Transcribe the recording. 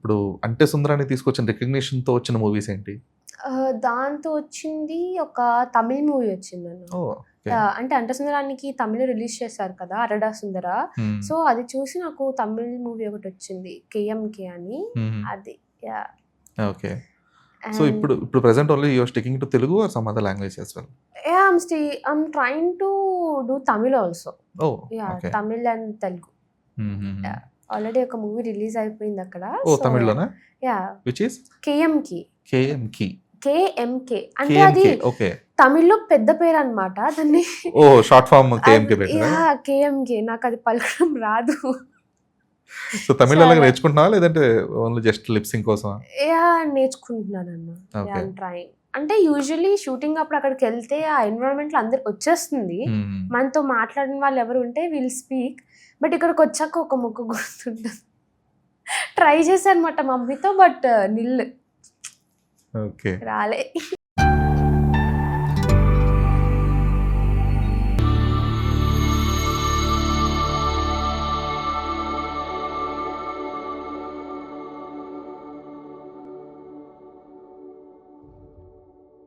ఇప్పుడు 'అంటే సుందరానికి' తీసుకొచ్చిన రికగ్నిషన్‌తో వచ్చిన మూవీస్ ఏంటి? దాంతో వచ్చింది ఒక తమిళ్ మూవీ వచ్చిందన్న. ఓహ్! ఓకే. అంటే 'అంట సుందరానికి' తమిళ్‌లో రిలీజ్ చేశారు కదా! 'అడడా సుందర'. హ్మ్. సో, అది చూసి నాకు తమిళ్ మూవీ ఒకటొచ్చింది 'కేఎంకే' అని. హుహు. అది. యాహ్! ఓకే. సో, అండ్ ఇప్పుడు present only you are sticking to Telugu or some other language as well? Yeah! I'm trying to do Tamil also. Oh! Yeah! Okay. Tamil and Telugu. హుహుహు. యాహ్! ఆల్రెడీ ఒక movie release అయిపోయిందక్కడ. Oh! So తమిళ్‌లోనా? Yeah! Which is? 'KMK'. 'KMK'. KMK. అంటే అది 'KMK' okay. తమిళ్‌లో పెద్ద పేరనమాట. దాన్ని ఓహ్! షార్ట్ ఫార్మ్ అది 'కేఎంకే' పెట్టారా? యాహ్! కేఎంకే. నాకది పలకడం రాదు. సో, తమిళ్ సో, ఎలాగ అలా నేర్చుకుంటున్నావా? లేదంటే ఓన్లీ జస్ట్ లిప్ సింక్ కోసమా? యాహ్! నేర్చుకుంటున్నానన్న. యాహ్! ఓకే. I'm trying. అంటే యూజువల్లీ షూటింగ్ అప్పుడు అక్కడికెళ్తే ఆ ఎన్విరాన్మెంట్‌లో అందరూ వచ్చేస్తుంది. హ్మ్. మనతో మాట్లాడిన వాళ్ళు ఎవరు ఉంటే విల్ స్పీక్. బట్ ఇక్కడికొచ్చాక ఒక ముక్క గుర్తుండదు. ట్రై చేశానన్నమాట మమ్మీతో బట్ నిల్ ఓకే. రాలే.